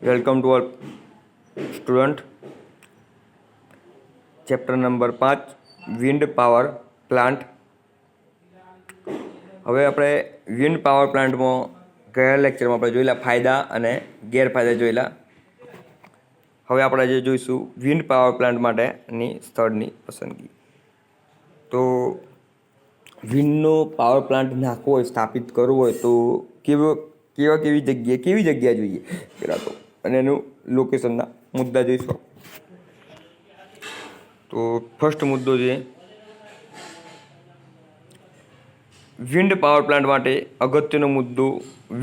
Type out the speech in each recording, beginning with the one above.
Welcome to all student. Chapter number 5 wind power plant. હવે આપણે wind power પ્લાન્ટમાં ગયા લેક્ચરમાં આપણે જોયેલા ફાયદા અને ગેરફાયદા જોયેલા. હવે આપણે આજે જોઈશું વિન્ડ પાવર પ્લાન્ટ માટેની સ્થળની પસંદગી. તો વિન્ડનો પાવર પ્લાન્ટ નાખવો હોય, સ્થાપિત કરવો હોય તો કેવી જગ્યા જોઈએ પહેલાં તો, અને એનું લોકેશનના મુદ્દા જોઈશું. તો ફર્સ્ટ મુદ્દો છે વિન્ડ પાવર પ્લાન્ટ માટે અગત્યનો મુદ્દો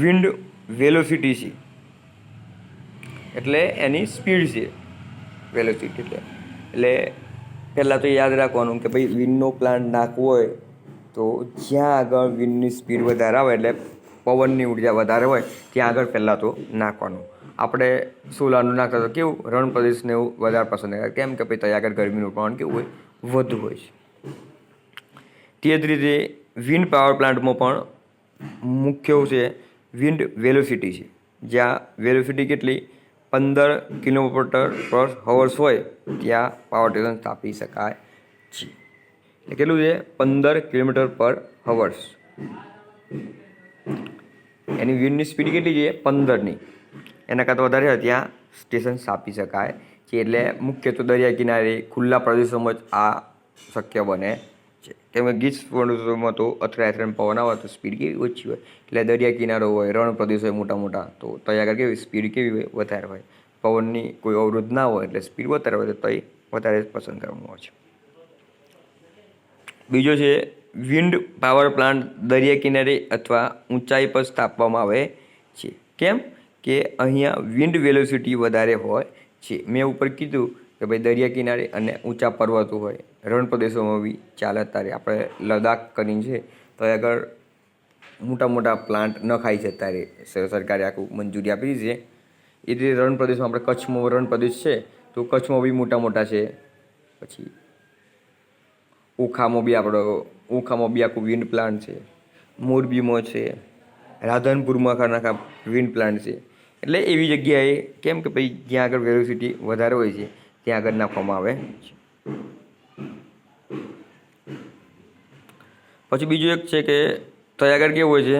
વિન્ડ વેલોસિટી છે, એટલે એની સ્પીડ છે. વેલોસિટી એટલે પહેલાં તો યાદ રાખવાનું કે ભાઈ વિન્ડનો પ્લાન્ટ નાખવો હોય તો જ્યાં આગળ વિન્ડની સ્પીડ વધારે આવે, એટલે પવનની ઉર્જા વધારે હોય ત્યાં આગળ પહેલાં તો નાખવાનું. આપણે સોલારનું નાખતા તો કેવું રણ પ્રદેશને એવું વધારે પસંદ કરે, કેમ કે ભાઈ ત્યાં આગળ ગરમીનું પ્રમાણ કેવું હોય, વધુ હોય છે. તે જ રીતે વિન્ડ પાવર પ્લાન્ટમાં પણ મુખ્ય છે વિન્ડ વેલોસિટી છે, જ્યાં વેલોસિટી કેટલી 15 km/h હોય ત્યાં પાવર સ્ટેશન સ્થાપી શકાય છે. એટલે કેટલું છે 15 km/h. એની વિન્ડની સ્પીડ કેટલી છે 15ની, એના કરતાં વધારે હોય ત્યાં સ્ટેશન સ્થાપી શકાય છે. એટલે મુખ્ય તો દરિયા કિનારે ખુલ્લા પ્રદેશોમાં જ આ શક્ય બને છે. કેમ કે ગીચ પ્રદેશોમાં તો અથડાયથડાયને પવન આવે તો સ્પીડ કેવી ઓછી હોય, એટલે દરિયા કિનારો હોય, રણ પ્રદેશ હોય મોટા મોટા, તો ત્યાં આગળ કેવી સ્પીડ કેવી હોય, વધારે હોય. પવનની કોઈ અવરોધ ના હોય એટલે સ્પીડ વધારે હોય, તો એ વધારે પસંદ કરવાનું હોય છે. બીજો છે વિન્ડ પાવર પ્લાન્ટ દરિયા કિનારે અથવા ઊંચાઈ પર સ્થાપવામાં આવે છે. કેમ કે અહીંયા વિન્ડ વેલોસિટી વધારે હોય છે. મેં ઉપર કીધું કે ભાઈ દરિયા કિનારે અને ઊંચા પર્વતો હોય, રણ પ્રદેશોમાં બી ચાલે. અત્યારે આપણે લદ્દાખ કરીને છે તો આગળ મોટા મોટા પ્લાન્ટ ન ખાય છે. અત્યારે સરકારે આખું મંજૂરી આપી દીધી છે. એ રીતે રણ પ્રદેશમાં આપણે કચ્છમાં રણ પ્રદેશ છે તો કચ્છમાં બી મોટા મોટા છે. પછી ઓખામાં બી આખું વિન્ડ પ્લાન્ટ છે. મોરબીમાં છે, રાધનપુરમાં આખા વિન્ડ પ્લાન્ટ છે. એટલે એવી જગ્યાએ કેમ કે ભાઈ જ્યાં આગળ વેલોસિટી વધારે હોય છે ત્યાં આગળ નાખવામાં આવે છે. પછી બીજું એક છે કે ત્યાં આગળ કેવું હોય છે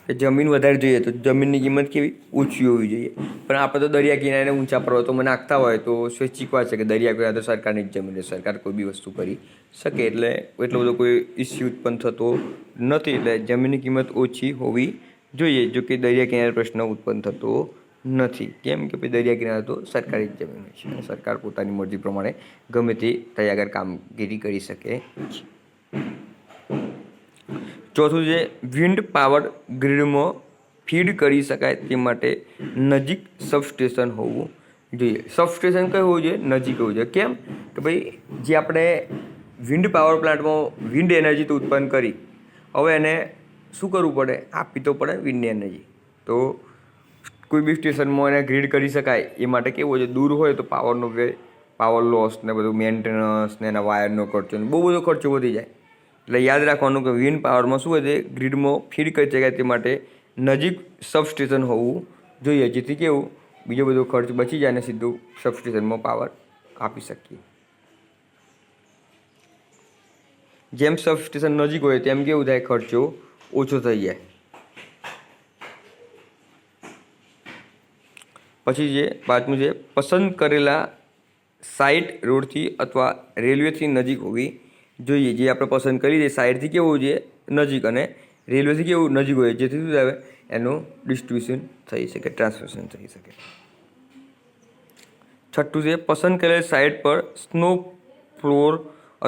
કે જમીન વધારે જોઈએ તો જમીનની કિંમત કેવી ઓછી હોવી જોઈએ. પણ આપણે તો દરિયા કિનારે ઊંચા પર્વતોમાં નાખતા હોય તો સ્વૈચ્છિક વાત છે કે દરિયા કિનારે તો સરકારની જ જમીન છે, સરકાર કોઈ બી વસ્તુ કરી શકે, એટલે એટલો બધો કોઈ ઇસ્યુ ઉત્પન્ન થતો નથી. એટલે જમીનની કિંમત ઓછી હોવી જોઈએ. જો કે દરિયા કિનારે પ્રશ્ન ઉત્પન્ન થતો નથી, કેમ કે ભાઈ દરિયા કિનારે તો સરકારી જ જમીન છે અને સરકાર પોતાની મરજી પ્રમાણે ગમે તે ત્યાં આગળ કામગીરી કરી શકે છે. ચોથું છે વિન્ડ પાવર ગ્રીડમાં ફીડ કરી શકાય તે માટે નજીક સબસ્ટેશન હોવું જોઈએ. સબસ્ટેશન કયું હોવું જોઈએ? નજીક હોવું જોઈએ. કેમ કે ભાઈ જે આપણે વિન્ડ પાવર પ્લાન્ટમાં વિન્ડ એનર્જી તો ઉત્પન્ન કરી, હવે એને શું કરવું પડે? આપી તો પડે વિન્ડ એનર્જી. તો કોઈ બી સ્ટેશનમાં એને ગ્રીડ કરી શકાય એ માટે કેવું હોય છે, દૂર હોય તો પાવર લોસ ને બધું મેન્ટેનન્સ ને એના વાયરનો ખર્ચો ને બહુ બધો ખર્ચો વધી જાય. એટલે યાદ રાખવાનું કે વિન્ડ પાવરમાં શું હોય છે, ગ્રીડમાં ફીડ કરી શકાય તે માટે નજીક સબસ્ટેશન હોવું જોઈએ, જેથી કેવું બીજો બધો ખર્ચ બચી જાય અને સીધું સબસ્ટેશનમાં પાવર આપી શકીએ. જેમ સબસ્ટેશન નજીક હોય તેમ કેવું થાય, ખર્ચો ઓછો થઈ જાય. પછી જે પાંચમું છે પસંદ કરેલા સાઇટ રોડથી અથવા રેલવેથી નજીક હોવી જોઈએ. જે આપણે પસંદ કરી છે સાઇડથી કેવું હોવું જોઈએ? નજીક, અને રેલવેથી કેવું નજીક હોય, જેથી શું થાય એનું ડિસ્ટ્રીબ્યુશન થઈ શકે, ટ્રાન્સમિશન થઈ શકે. છઠ્ઠું છે પસંદ કરેલ સાઇટ પર સ્નો ફ્લોર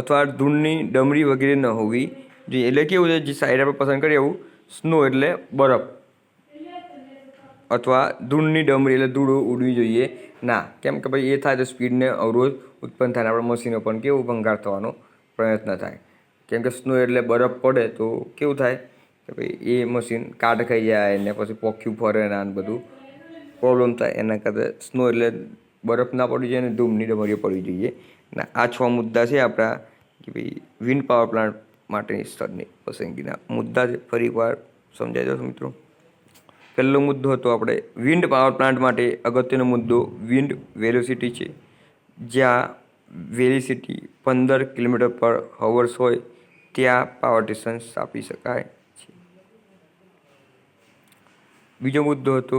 અથવા ધૂળની ડમરી વગેરે ન હોવી જોઈએ. એટલે કેવું છે, જે સાઇડ આપણે પસંદ કરીએ એવું સ્નો એટલે બરફ અથવા ધૂળની ડમરી એટલે ધૂળો ઉડવી જોઈએ ના. કેમ કે ભાઈ એ થાય તો સ્પીડને અવરોધ ઉત્પન્ન થાય, આપણા મશીનો પણ કેવું ભંગાર થવાનો પ્રયત્ન થાય. કેમ કે સ્નો એટલે બરફ પડે તો કેવું થાય કે ભાઈ એ મશીન કાટ ખાઈ જાય ને પછી પોખ્યું ફરે ને આને બધું પ્રોબ્લેમ થાય. એના કરતાં સ્નો એટલે બરફ ના પડવી જોઈએ અને ધૂળની ડમરીઓ પડવી જોઈએ. ને આ 6 મુદ્દા છે આપણા કે ભાઈ વિન્ડ પાવર પ્લાન્ટ માટેની સ્થળની પસંદગીના મુદ્દા છે. ફરી એકવાર સમજાઈ દો મિત્રો. પહેલો મુદ્દો હતો આપણે વિન્ડ પાવર પ્લાન્ટ માટે અગત્યનો મુદ્દો વિન્ડ વેલોસિટી છે, જ્યાં વેલોસિટી 15 km/h હોય ત્યાં પાવર સ્ટેશન સ્થાપી શકાય છે. બીજો મુદ્દો હતો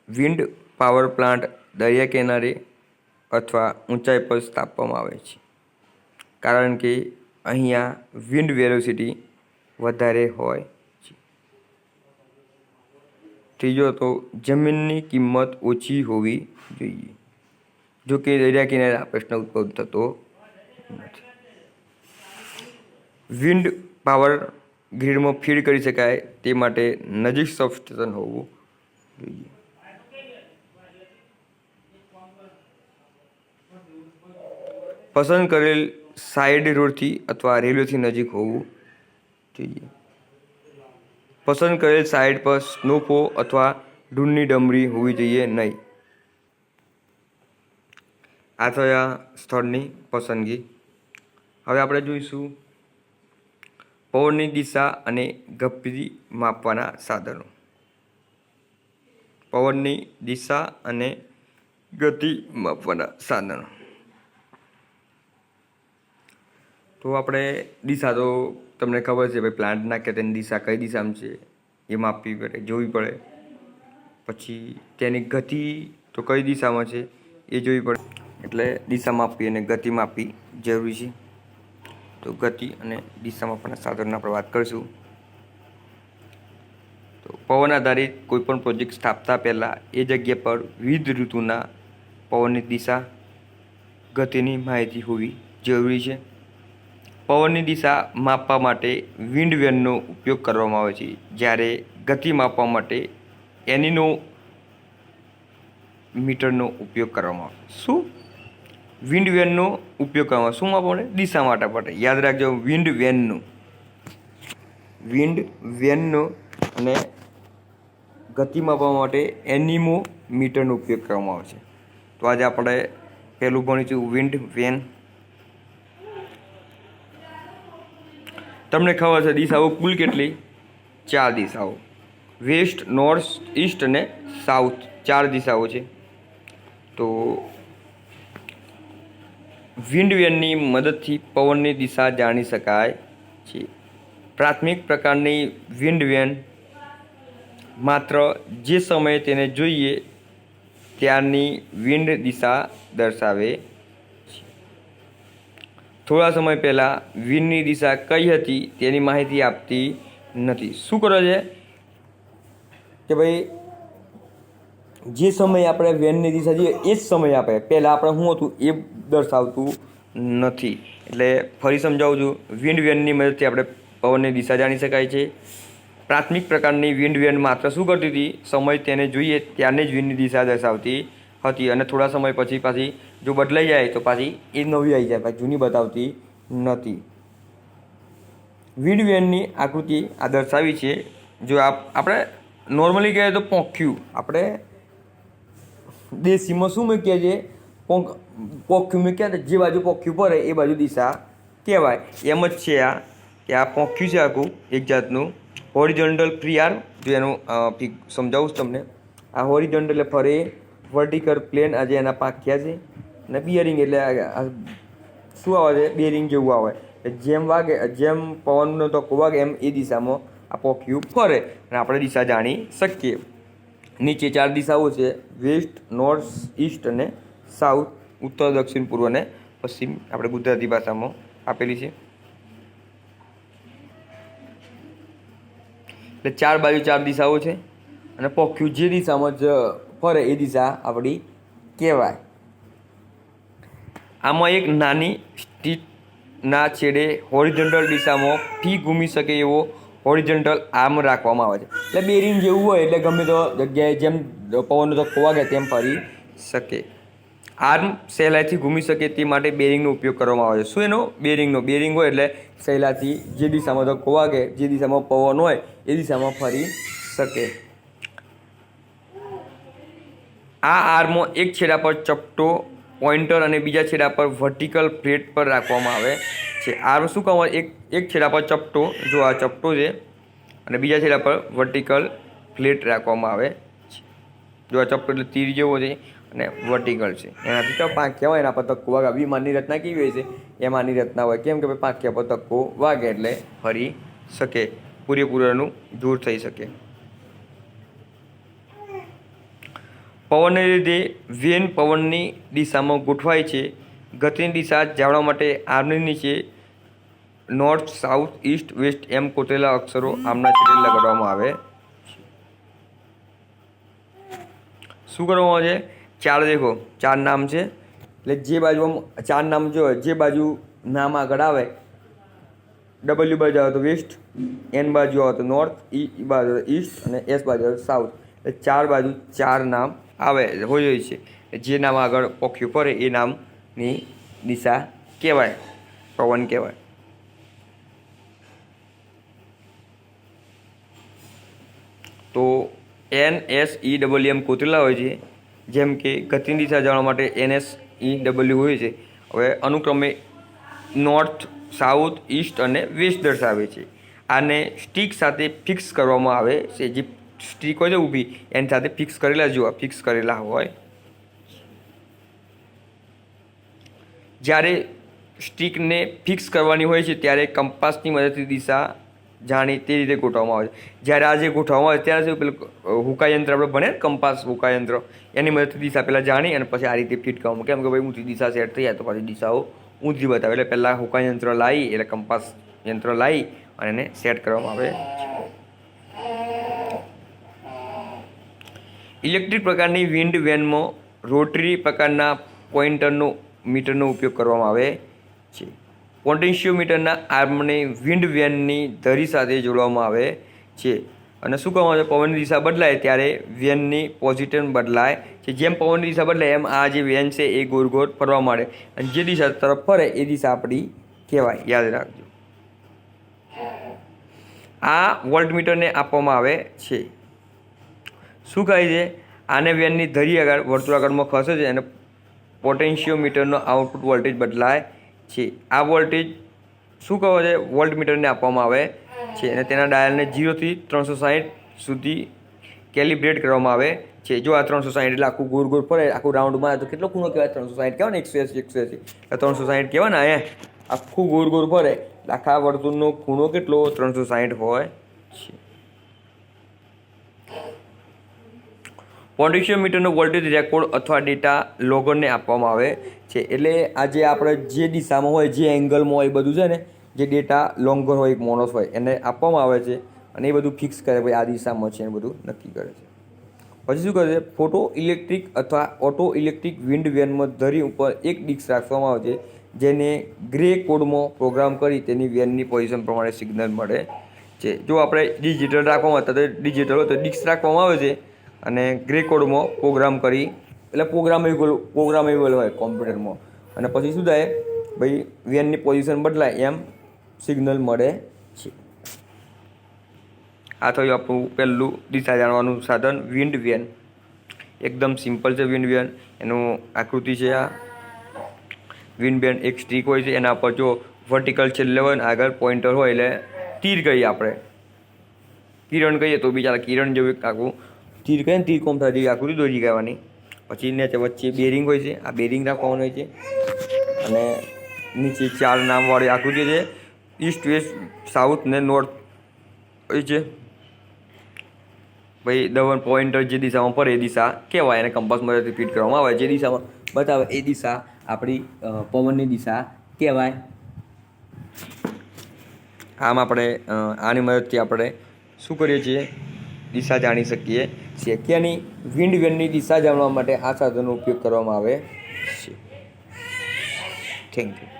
વિન્ડ પાવર પ્લાન્ટ દરિયા કિનારે અથવા ઊંચાઈ પર સ્થાપવામાં આવે છે, કારણ કે અહીંયા વિન્ડ વેલોસિટી વધારે હોય છે. ત્રીજો હતો જમીનની કિંમત ઓછી હોવી જોઈએ, જો કે દરિયા કિનારે આ પ્રશ્ન ઉદ્ભવ થતો નથી. વિન્ડ પાવર ગ્રીડમાં ફીડ કરી શકાય તે માટે નજીક સબસ્ટેશન હોવું જોઈએ. પસંદ કરેલ સાઇડ રોડથી અથવા રેલવેથી નજીક હોવું જોઈએ. પસંદ કરેલ સાઇડ પર સ્નોફો અથવા ધૂળની ડમરી હોવી જોઈએ નહીં. આ થયા સ્થળની પસંદગી. હવે આપણે જોઈશું પવનની દિશા અને ગતિ માપવાના સાધનો. પવનની દિશા અને ગતિ માપવાના સાધનો. તો આપણે દિશા તો તમને ખબર છે ભાઈ, પ્લાન્ટ નાખે તેની દિશા કઈ દિશામાં છે એ માપવી પડે, જોવી પડે. પછી તેની ગતિ તો કઈ દિશામાં છે એ જોવી પડે. એટલે દિશા માપવી અને ગતિ માપવી જરૂરી છે. તો ગતિ અને દિશા માપવાના સાધનોની આપણે વાત કરીશું. તો પવન આધારિત કોઈપણ પ્રોજેક્ટ સ્થાપતા પહેલાં એ જગ્યા પર વિવિધ ઋતુના પવનની દિશા, ગતિની માહિતી હોવી જરૂરી છે. પવનની દિશા માપવા માટે વિન્ડ વેનનો ઉપયોગ કરવામાં આવે છે, જ્યારે ગતિ માપવા માટે એનિમોમીટરનો ઉપયોગ કરવામાં આવે. શું? વિન્ડ વેનનો ઉપયોગ કરવામાં શું માપવા માટે? દિશા માટે. યાદ રાખજો, વિન્ડ વેનનો અને ગતિ માપવા માટે એનિમોમીટરનો ઉપયોગ કરવામાં આવે છે. તો આજે આપણે પહેલું ભણીશું વિન્ડ વેન. તમને ખબર છે દિશાઓ કુલ કેટલી? 4 દિશાઓ. વેસ્ટ, નોર્થ, ઈસ્ટ અને સાઉથ 4 દિશાઓ છે. તો વિન્ડ વેનની મદદથી પવનની દિશા જાણી શકાય છે. પ્રાથમિક પ્રકારની વિન્ડ વેન માત્ર જે સમયે તેને જોઈએ ત્યારની વિન્ડ દિશા દર્શાવે છે. થોડા સમય પહેલાં વિન્ડની દિશા કઈ હતી તેની માહિતી આપતી નથી. શું કરે છે કે ભાઈ જે સમયે આપણે વેનની દિશા જોઈએ એ જ સમય આપે, પહેલાં આપણે શું હતું એ દર્શાવતું નથી. એટલે ફરી સમજાવું છું, વિન્ડ વેનની મદદથી આપણે પવનની દિશા જાણી શકાય છે. પ્રાથમિક પ્રકારની વિન્ડ વેન માત્ર શું કરતી હતી? સમય તેને જોઈએ ત્યારની જ વિન્ડની દિશા દર્શાવતી હતી, અને થોડા સમય પછી પાછી જો બદલાઈ જાય તો પાછી એ નવી આવી જાય, પાછી જૂની બતાવતી નથી. વિન્ડ વેનની આકૃતિ આ દર્શાવી છે. જો આપણે નોર્મલી કહીએ તો પોંખ્યું, આપણે દેશીમાં શું મૂકીએ છીએ? પોંખ્યું મૂક્યા, જે બાજુ પોંખ્યું પડે એ બાજુ દિશા કહેવાય. એમ જ છે આ કે આ પોંખ્યું છે આખું એક જાતનું હોરિઝોન્ટલ ક્રિયાર. જો એનું સમજાવું તમને. આ હોરિઝોન્ટલ એટલે ફરે, વર્ટિકલ પ્લેન આજે એના પાંખ્યા છે, અને બિયરિંગ એટલે શું આવે છે? બેરિંગ જેવું આવે. જેમ વાગે, જેમ પવનનો ધક્કો વાગે એમ એ દિશામાં આ પોંખ્યું ફરે અને આપણે દિશા જાણી શકીએ. નીચે 4 દિશાઓ છે: વેસ્ટ, નોર્થ, ઈસ્ટ અને સાઉથ. ઉત્તર, દક્ષિણ, પૂર્વ અને પશ્ચિમ આપણે ગુજરાતી ભાષામાં આપેલી છે. એટલે 4 બાજુ 4 દિશાઓ છે, અને પોંખ્યું જે દિશામાં જ ફરે એ દિશા આપણી કહેવાય. આમાં એક નાની સ્ટીકના છેડે હોરિઝોન્ટલ દિશામાં ફી ઘૂમી શકે એવો હોરિઝોન્ટલ આર્મ રાખવામાં આવે છે. એટલે બેરિંગ જેવું હોય, એટલે ગમે તો જગ્યાએ જેમ પવનનો ધક્કો વાગે તેમ ફરી શકે. આર્મ સહેલાઈથી ઘૂમી શકે તે માટે બેરિંગનો ઉપયોગ કરવામાં આવે છે. શું એનો? બેરિંગ હોય એટલે સહેલાઈથી જે દિશામાં ધક્કો વાગે, જે દિશામાં પવન હોય એ દિશામાં ફરી શકે. આ આર્મો એક છેડા પર ચપટો પોઇન્ટર અને બીજા છેડા પર વર્ટિકલ પ્લેટ પર રાખવામાં આવે છે. આર્મ શું કહે? એક છેડા પર ચપટો, જો આ ચપટો છે, અને બીજા છેડા પર વર્ટિકલ ફ્લેટ રાખવામાં આવે છે. જો આ ચપટો એટલે તીર જેવો છે અને વર્ટિકલ છે. એનાથી તો પાંખિયા હોય એના પર ધક્કો વાગે. વિમાનની રચના કેવી હોય છે એમાંની રચના હોય. કેમ કે ભાઈ પાંખિયા પર ધક્કો વાગે એટલે ફરી શકે, પૂરેપૂરાનું દૂર થઈ શકે. પવનને લીધે વેન પવનની દિશામાં ગોઠવાય છે. ગતિની દિશા જાણવા માટે આર્મની નીચે નોર્થ, સાઉથ, ઈસ્ટ, વેસ્ટ એમ કોતરેલા અક્ષરો આમના છેડે લગાડવામાં આવે. શું કરવામાં આવે છે? ચાર દેખો, ચાર નામ છે એટલે જે બાજુ ચાર નામ જો જે બાજુ નામ આગળ આવે, ડબલ્યુ બાજુ આવે તો વેસ્ટ, એન બાજુ આવે તો નોર્થ, ઈ બાજુ ઈસ્ટ અને એસ બાજુ આવે સાઉથ. એટલે ચાર બાજુ ચાર નામ આવે હોય છે. જે નામ આગળ પોખ્યું ફરે એ નામની દિશા કહેવાય, પવન કહેવાય. તો NSEWM કોતરેલા હોય છે. જેમ કે ગતિની દિશા જાણવા માટે NSEW હોય છે. હવે અનુક્રમે નોર્થ, સાઉથ, ઈસ્ટ અને વેસ્ટ દર્શાવે છે. આને સ્ટીક સાથે ફિક્સ કરવામાં આવે છે. જે સ્ટીક હોય છે ઊભી એની સાથે ફિક્સ કરેલા જોવા ફિક્સ કરેલા હોય. જ્યારે સ્ટીકને ફિક્સ કરવાની હોય છે ત્યારે કંપાસની મદદથી દિશા જાણી તે રીતે ગોઠવવામાં આવે છે. જ્યારે આ જે ગોઠવવામાં આવે ત્યારે પેલું હુકા યંત્ર આપણે ભણે કંપાસ હુકા યંત્ર એની મદદથી દિશા પહેલાં જાણી અને પછી આ રીતે ફિટ કરવામાં. કેમ કે ભાઈ ઊંચી દિશા સેટ થઈ જાય તો પછી દિશાઓ ઊંચી બતાવે. એટલે પહેલાં હુકા યંત્ર લાવી એટલે કંપાસ યંત્ર લાવી અને એને સેટ કરવામાં આવે. ઇલેક્ટ્રિક પ્રકારની વિન્ડ વેનમાં રોટરી પ્રકારના પોઇન્ટરનો મીટરનો ઉપયોગ કરવામાં આવે છે. પોટેન્શિયોમીટરના આર્મને વિન્ડ વેનની ધરી સાથે જોડવામાં આવે છે. અને શું કહેવામાં આવે? પવનની દિશા બદલાય ત્યારે વેનની પોઝિશન બદલાય છે. જેમ પવનની દિશા બદલાય એમ આ જે વેન છે એ ગોળ ગોળ ફરવા માંડે અને જે દિશા તરફ ફરે એ દિશા આપણી કહેવાય. યાદ રાખજો. આ વોલ્ટમીટરને આપવામાં આવે છે. શું કહે છે? આને વેનની ધરી આગળ વર્તુળાકારમાં ખસે છે અને પોટેન્શિયોમીટરનો આઉટપુટ વોલ્ટેજ બદલાય છે. આ વોલ્ટેજ શું કહે છે? વોલ્ટમીટરને આપવામાં આવે છે અને તેના ડાયલને 0 થી 360 સુધી કેલિબ્રેટ કરવામાં આવે છે. જો આ 360 એટલે આખું ગોળ ગોળ ફરે, આખું રાઉન્ડ મારે તો કેટલો ખૂણો કહેવાય? 360 કહેવાય ને, 180 360 કહેવાય ને. આખું ગોળ ગોળ ફરે આખા વર્તુળનો ખૂણો કેટલો? 360 હોય છે. પોટેન્શિયોમીટરનો વોલ્ટેજ રેકોર્ડ અથવા ડેટા લોગરને આપવામાં આવે છે. એટલે આ જે આપણે જે દિશામાં હોય, જે એંગલમાં હોય એ બધું છે ને, જે ડેટા લોંગર હોય, એક મોનોસ હોય એને આપવામાં આવે છે અને એ બધું ફિક્સ કરે ભાઈ આ દિશામાં છે એ બધું નક્કી કરે છે. પછી શું કરે છે? ફોટો ઇલેક્ટ્રિક અથવા ઓટો ઇલેક્ટ્રિક વિન્ડ વેનમાં ધરી ઉપર એક ડિસ્ક રાખવામાં આવે છે જેને ગ્રે કોડમાં પ્રોગ્રામ કરી તેની વેનની પોઝિશન પ્રમાણે સિગ્નલ મળે છે. જો આપણે ડિજિટલ રાખવામાં હતા તો ડિજિટલ હોય તો ડિસ્ક રાખવામાં આવે છે અને ગ્રે કોડમાં પ્રોગ્રામ કરી એટલે પ્રોગ્રામેબલ હોય કોમ્પ્યુટરમાં. અને પછી શું થાય ભાઈ વેનની પોઝિશન બદલાય એમ સિગ્નલ મળે છે. આ થયું આપણું પહેલું દિશા જાણવાનું સાધન વિન્ડ વેન. એકદમ સિમ્પલ છે વિન્ડ વેન. એનું આકૃતિ છે આ. વિન્ડ વેન એક સ્ટીક હોય છે, એના પર જો વર્ટિકલ છેલ્લે હોય ને આગળ પોઇન્ટર હોય એટલે તીર કહીએ આપણે, કિરણ કહીએ તો બી ચાલે. કિરણ જેવું આખું તીર કહીએ ને, તીર કોમ થાય આકૃતિ દોરી કહેવાની. પછી ને વચ્ચે બેરિંગ હોય છે, આ બેરિંગ રાખવાનું હોય છે અને નીચે ચાર નામવાળી આકૃતિ છે. ઈસ્ટ, વેસ્ટ, સાઉથ ને નોર્થ હોય છે. ભાઈ દવન પોઇન્ટર જે દિશામાં પડે એ દિશા કહેવાય અને કંપાસ મદદથી ફિટ કરવામાં આવે. જે દિશામાં બતાવે એ દિશા આપણી પવનની દિશા કહેવાય. આમ આપણે આની મદદથી આપણે શું કરીએ છીએ? દિશા જાણી શકીએ છીએ. ત્યાંની વિન્ડ વેનની દિશા જાણવા માટે આ સાધનનો ઉપયોગ કરવામાં આવે છે. Thank you.